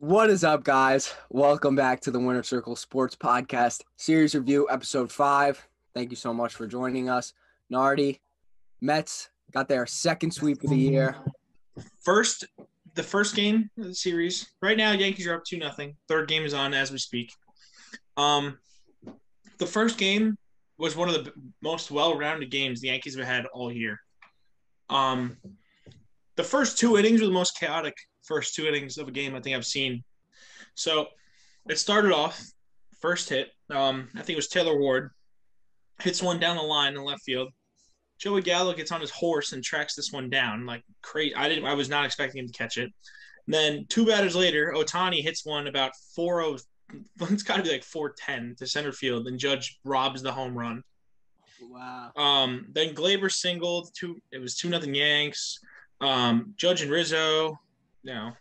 What is up, guys? Welcome back to the Winner Circle Sports Podcast Series Review, Episode 5. Thank you so much for joining us. Nardi, Mets got their second sweep of the year. The first game of the series. Right now, Yankees are up 2-0. Third game is on as we speak. The first game was one of the most well-rounded games the Yankees have had all year. The first two innings were the most chaotic first two innings of a game I think I've seen. So it started off, first hit, I think it was Taylor Ward, hits one down the line in left field. Joey Gallo gets on his horse and tracks this one down like crazy. I was not expecting him to catch it. And then two batters later, Ohtani hits one about 4-0. It's got to be like 410 to center field, and Judge robs the home run. Wow. Then Glaber singled. It was 2-0 Yanks. Judge and Rizzo. No.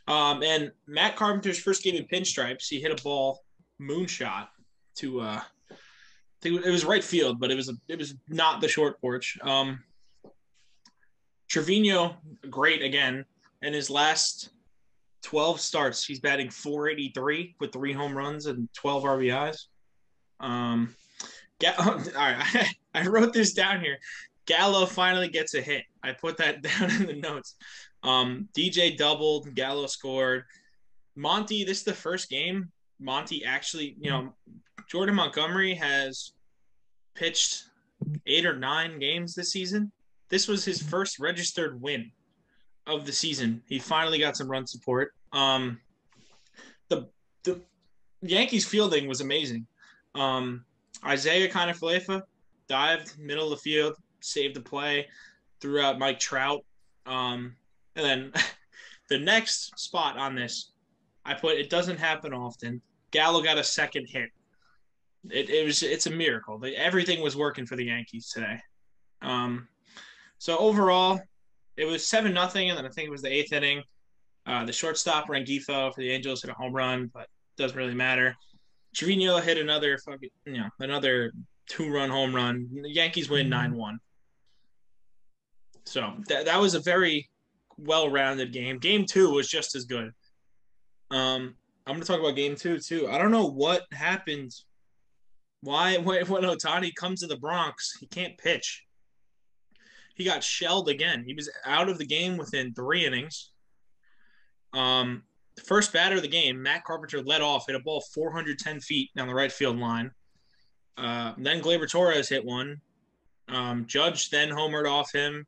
And Matt Carpenter's first game in pinstripes, he hit a ball moonshot to I think it was right field, but it was not the short porch. Trevino, great again. In his last 12 starts, he's batting .483 with 3 home runs and 12 RBIs. All right, I wrote this down here. Gallo finally gets a hit. I put that down in the notes. DJ doubled, Gallo scored. Monty, this is the first game. Monty actually, Jordan Montgomery has pitched 8 or 9 games this season. This was his first registered win of the season. He finally got some run support. The Yankees fielding was amazing. Isaiah Kiner-Falefa dived middle of the field, saved the play, threw out Mike Trout. And then the next spot on this, I put it doesn't happen often. Gallo got a second hit. It's a miracle. Everything was working for the Yankees today. So overall, it was 7-0, and then I think it was the 8th inning. The shortstop Rengifo for the Angels hit a home run, but it doesn't really matter. Trevino hit another 2-run home run. The Yankees win 9-1. So that was a very well-rounded game. Game 2 was just as good. I'm going to talk about Game 2 too. I don't know what happened. Why when Ohtani comes to the Bronx, he can't pitch. He got shelled again. He was out of the game within 3 innings. The first batter of the game, Matt Carpenter led off, hit a ball 410 feet down the right field line. Then Gleyber Torres hit one. Judge then homered off him.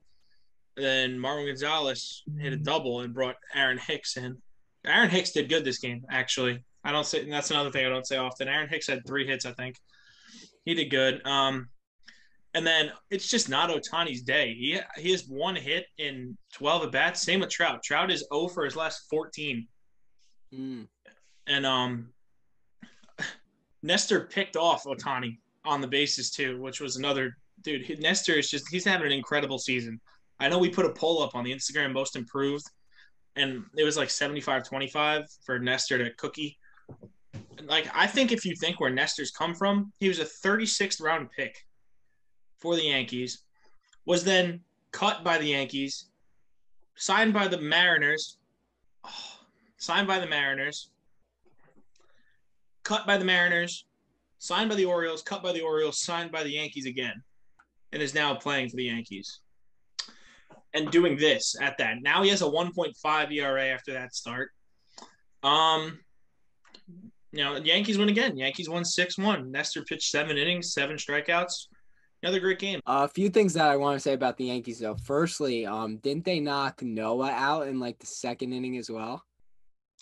Then Marwin Gonzalez hit a double and brought Aaron Hicks in. Aaron Hicks did good this game, actually. That's another thing I don't say often. Aaron Hicks had 3 hits, I think. He did good. And then it's just not Ohtani's day. He has 1 hit in 12 at-bats. Same with Trout. Trout is 0 for his last 14. And Nestor picked off Ohtani on the bases too, which was another – dude, Nestor is just – he's having an incredible season. I know we put a poll up on the Instagram most improved, and it was like 75-25 for Nestor to Cookie. Like, I think if you think where Nestor's come from, he was a 36th round pick for the Yankees, was then cut by the Yankees, signed by the Mariners, cut by the Mariners, signed by the Orioles, cut by the Orioles, signed by the Yankees again, and is now playing for the Yankees. And doing this at that. Now he has a 1.5 ERA after that start. The Yankees win again. Yankees won 6-1. Nestor pitched 7 innings, 7 strikeouts. Another great game. A few things that I want to say about the Yankees, though. Firstly, didn't they knock Noah out in like the 2nd inning as well?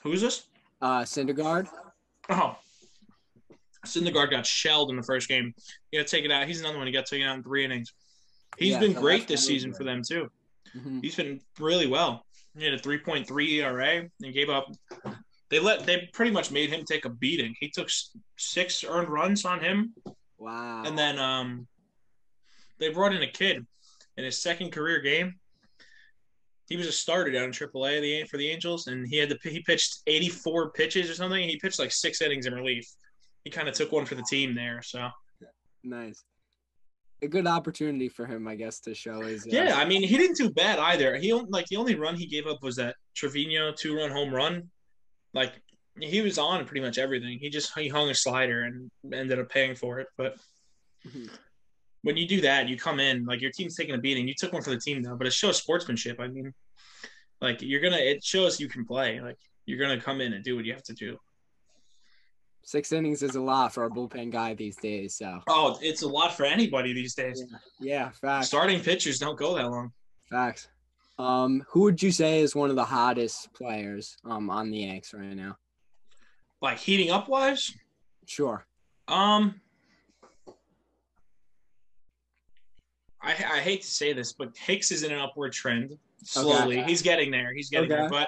Who's this? Syndergaard. Oh. Syndergaard got shelled in the first game. He got taken out. He's another one. He got taken out in 3 innings. He's been great this season for them, too. Mm-hmm. He's been really well. He had a 3.3 ERA and gave up. They pretty much made him take a beating. He took 6 earned runs on him. Wow. And then they brought in a kid in his 2nd career game. He was a starter down in AAA for the Angels, and he pitched 84 pitches or something. He pitched like 6 innings in relief. He kind of took one for the team there. So nice. A good opportunity for him, I guess, to show his. Yeah, I mean, he didn't do bad either. The only run he gave up was that Trevino 2-run home run. Like he was on pretty much everything. He hung a slider and ended up paying for it. But Mhm. when you do that, you come in like your team's taking a beating. You took one for the team though, but it shows sportsmanship. I mean, like it shows you can play. Like you're gonna come in and do what you have to do. 6 innings is a lot for a bullpen guy these days. So Oh, it's a lot for anybody these yeah, days. yeah, facts, Starting pitchers don't go that long. facts. Who would you say is one of the hottest players on the Yanks right now? Like heating up wise, Sure. um, I hate to say this, but Hicks is in an upward trend. Okay. Slowly, he's getting there. He's getting there. Okay.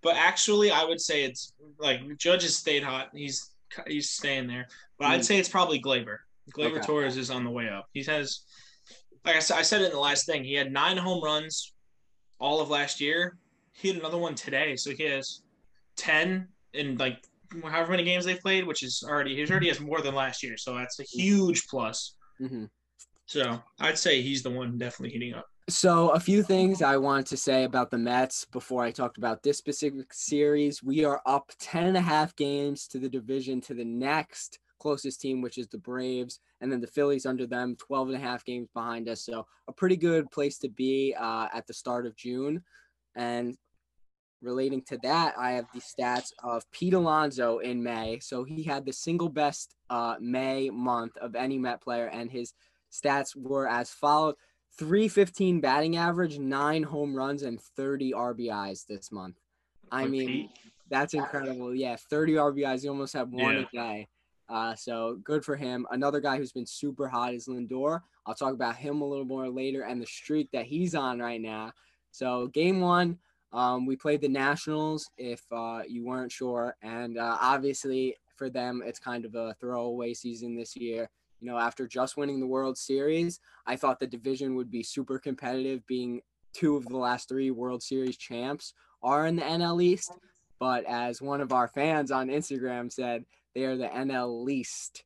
But actually, I would say it's like Judge has stayed hot. He's staying there. But I'd say it's probably Glaber. Glaber Okay. Torres is on the way up. He has, like I said it in the last thing. He had 9 home runs all of last year. He had another one today, so he has 10 in like however many games they played, which is he already has more than last year. So that's a huge plus. Mm-hmm. So I'd say he's the one definitely heating up. So a few things I wanted to say about the Mets before I talked about this specific series. We are up 10.5 games to the division to the next closest team, which is the Braves, and then the Phillies under them, 12.5 games behind us. So a pretty good place to be at the start of June. And relating to that, I have the stats of Pete Alonso in May. So he had the single best May month of any Met player, and his stats were as follows. 315 batting average, 9 home runs, and 30 RBIs this month. I mean, that's incredible. Yeah, 30 RBIs. He almost had one a day. So good for him. Another guy who's been super hot is Lindor. I'll talk about him a little more later and the streak that he's on right now. So game 1, we played the Nationals, if you weren't sure. And obviously for them, it's kind of a throwaway season this year. You know, after just winning the World Series, I thought the division would be super competitive, being 2 of the last 3 World Series champs are in the NL East. But as one of our fans on Instagram said, they are the NL least.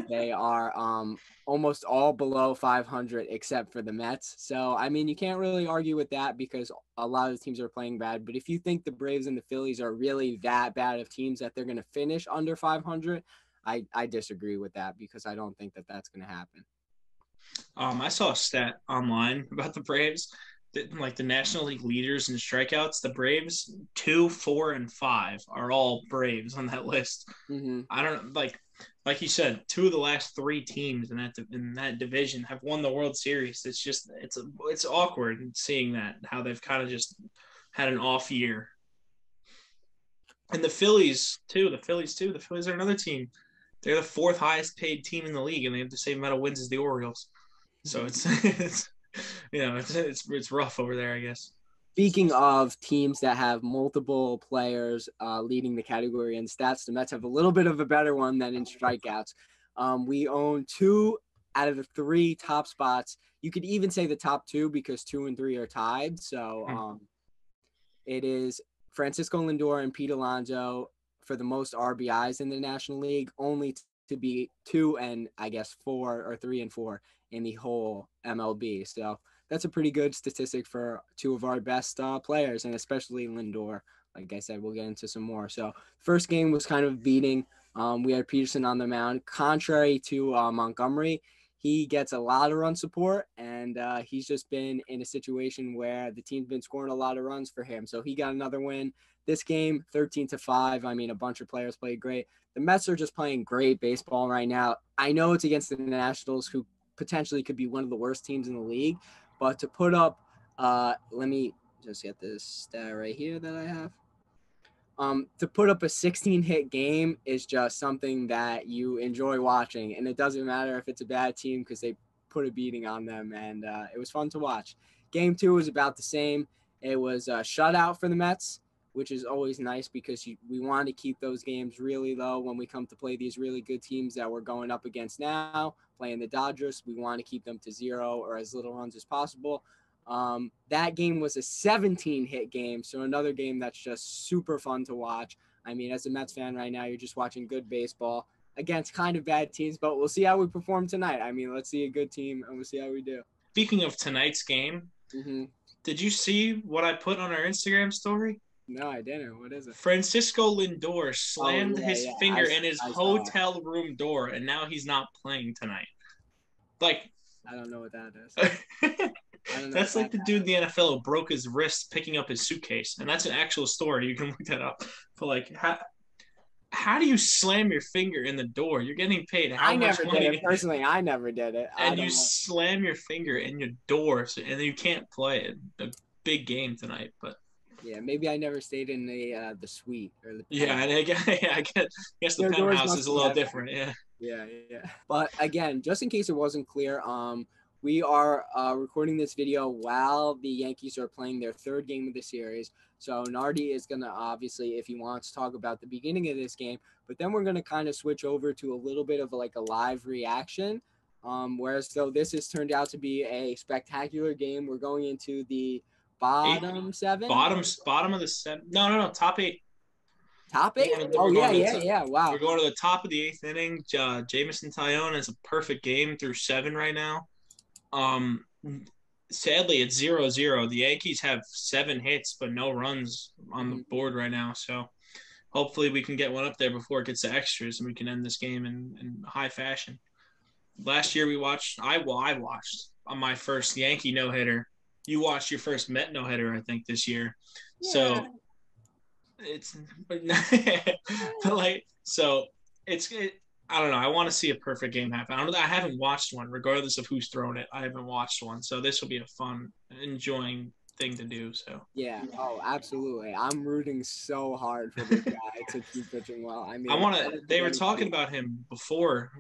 They are almost all below 500 except for the Mets. So, I mean, you can't really argue with that because a lot of the teams are playing bad. But if you think the Braves and the Phillies are really that bad of teams that they're going to finish under 500, I disagree with that because I don't think that that's going to happen. I saw a stat online about the Braves. Like the National League leaders in strikeouts, the Braves 2, 4, and 5 are all Braves on that list. Mm-hmm. I don't like you said, 2 of the last 3 teams in that division have won the World Series. It's just it's awkward seeing that how they've kind of just had an off year. And the Phillies too. The Phillies are another team. They're the 4th highest paid team in the league, and they have the same amount of wins as the Orioles. So it's it's rough over there, I guess. Speaking of teams that have multiple players leading the category in stats, the Mets have a little bit of a better one than in strikeouts. We own 2 out of the 3 top spots. You could even say the top 2 because 2 and 3 are tied. So it is Francisco Lindor and Pete Alonso for the most RBIs in the National League, only to be 2 and I guess 4 or 3 and 4 in the whole MLB. So that's a pretty good statistic for 2 of our best players, and especially Lindor. Like I said, we'll get into some more. So first game was kind of beating. We had Peterson on the mound. Contrary to Montgomery, he gets a lot of run support, and he's just been in a situation where the team's been scoring a lot of runs for him. So he got another win. This game, 13-5. I mean, a bunch of players played great. The Mets are just playing great baseball right now. I know it's against the Nationals, who potentially could be one of the worst teams in the league, but to put up, let me just get this stat right here that I have. To put up a 16-hit game is just something that you enjoy watching, and it doesn't matter if it's a bad team because they put a beating on them, and it was fun to watch. Game 2 was about the same. It was a shutout for the Mets, which is always nice because we want to keep those games really low when we come to play these really good teams that we're going up against now. Playing the Dodgers, we want to keep them to 0 or as little runs as possible. That game was a 17-hit game, so another game that's just super fun to watch. I mean, as a Mets fan right now, you're just watching good baseball against kind of bad teams, but we'll see how we perform tonight. I mean, let's see a good team, and we'll see how we do. Speaking of tonight's game, did you see what I put on our Instagram story? No, I didn't. What is it? Francisco Lindor slammed his finger in his I saw it. hotel room door, and now he's not playing tonight. Like, I don't know what that is. that's like the dude in the NFL who broke his wrist picking up his suitcase, and that's an actual story. You can look that up. But like, how do you slam your finger in the door? You're getting paid how much money? Did it personally. I never did it. And you slam your finger in your door, and then you can't play it. A big game tonight, but. Yeah, maybe I never stayed in the suite or the. Yeah, and I guess the penthouse is a little different. Yeah. Yeah. But again, just in case it wasn't clear, we are recording this video while the Yankees are playing their third game of the series. So Nardi is gonna obviously, if he wants, talk about the beginning of this game, but then we're gonna kind of switch over to a little bit of like a live reaction. Whereas though this has turned out to be a spectacular game, we're going into the bottom seven? Bottom of the seven. No. Top eight. Top eight? Oh, yeah. Wow. We're going to the top of the eighth inning. Jamison Tyone has a perfect game through 7 right now. Sadly, it's 0-0. The Yankees have 7 hits, but no runs on the board right now. So hopefully we can get one up there before it gets to extras and we can end this game in high fashion. Last year I watched on my first Yankee no-hitter. You watched your first Met no-hitter, I think, this year. Yeah. So it's I don't know. I want to see a perfect game happen. I haven't watched one, regardless of who's thrown it. I haven't watched one, so this will be a fun, enjoying thing to do. So yeah, oh, absolutely. I'm rooting so hard for this guy to keep pitching well. I mean, They were talking about him before.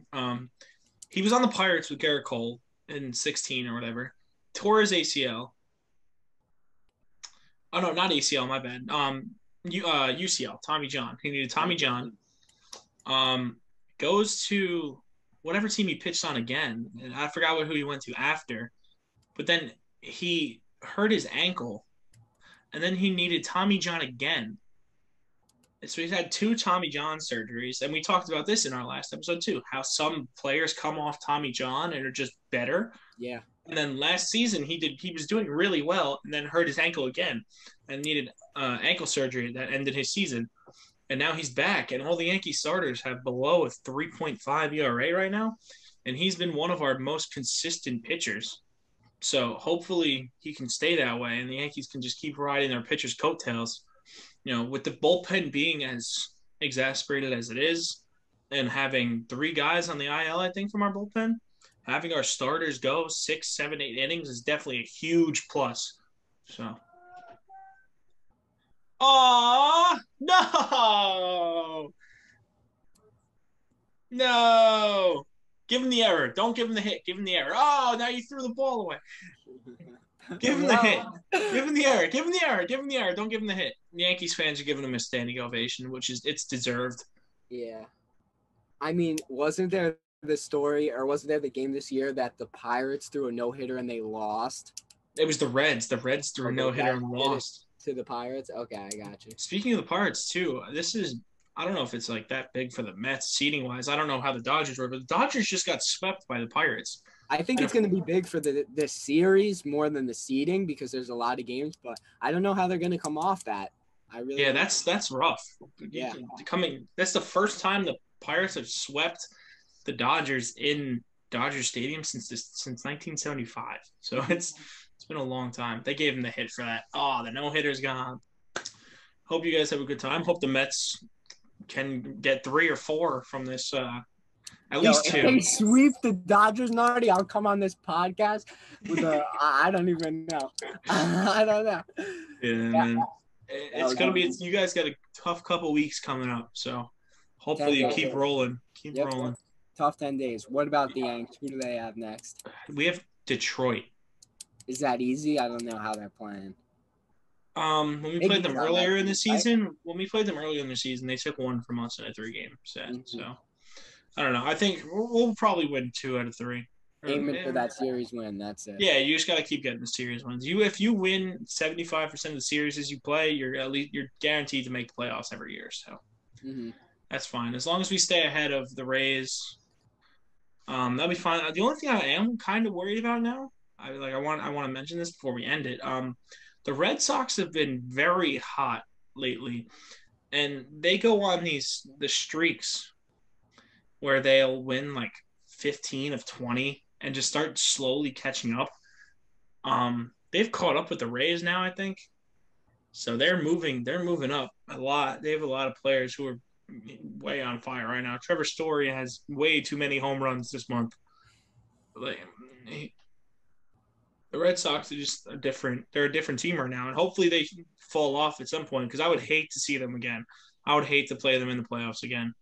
He was on the Pirates with Garrett Cole in 16 or whatever. Tore his ACL. Oh no, not ACL. My bad. UCL. Tommy John. He needed Tommy John. Goes to whatever team he pitched on again, and I forgot who he went to after. But then he hurt his ankle, and then he needed Tommy John again. So he's had 2 Tommy John surgeries, and we talked about this in our last episode too. How some players come off Tommy John and are just better. Yeah. And then last season he was doing really well, and then hurt his ankle again, and needed ankle surgery that ended his season. And now he's back, and all the Yankee starters have below a 3.5 ERA right now, and he's been one of our most consistent pitchers. So hopefully he can stay that way, and the Yankees can just keep riding their pitchers' coattails. You know, with the bullpen being as exasperated as it is, and having 3 guys on the IL, I think, from our bullpen, having our starters go 6, 7, 8 innings is definitely a huge plus. So. Oh no! No! Give him the error. Don't give him the hit. Give him the error. Oh, now you threw the ball away. Give him the hit. Give him the error. Give him the error. Give him the error. Don't give him the hit. The Yankees fans are giving him a standing ovation, which is it's deserved. Yeah. I mean, wasn't there the story, or wasn't there the game this year that the Pirates threw a no-hitter and they lost? It was the Reds. The Reds threw a no-hitter and lost. To the Pirates? Okay, I got you. Speaking of the Pirates, too, I don't know if it's like that big for the Mets seeding-wise. I don't know how the Dodgers were, but the Dodgers just got swept by the Pirates. I think it's going to be big for the series more than the seeding because there's a lot of games, but I don't know how they're going to come off that. That's rough. Yeah. That's the first time the Pirates have swept the Dodgers in Dodger Stadium since 1975. So it's been a long time. They gave him the hit for that. Oh, the no-hitter's gone. Hope you guys have a good time. Hope the Mets can get 3 or 4 from this. At least 2. If they sweep the Dodgers, Nardi, I'll come on this podcast with I don't even know. I don't know. Yeah, man. It's going to be – you guys got a tough couple weeks coming up. So hopefully you keep rolling. Keep rolling. Tough 10 days. What about the Yankees? Who do they have next? We have Detroit. Is that easy? I don't know how they're playing. When we played them earlier in the season, they took 1 from us in a 3-game set. Mm-hmm. So I don't know. I think we'll probably win 2 out of 3. Aiming for that series win. That's it. Yeah, you just got to keep getting the series wins. If you win 75% of the series as you play, you're guaranteed to make the playoffs every year. So that's fine as long as we stay ahead of the Rays. That'll be fine. The only thing I am kind of worried about now. I want to mention this before we end it. The Red Sox have been very hot lately, and they go on the streaks where they'll win like 15 of 20 and just start slowly catching up. They've caught up with the Rays now, I think. So they're moving up a lot. They have a lot of players who are way on fire right now. Trevor Story has way too many home runs this month. Like, the Red Sox are just they're a different team right now, and hopefully they fall off at some point because I would hate to see them again. I would hate to play them in the playoffs again.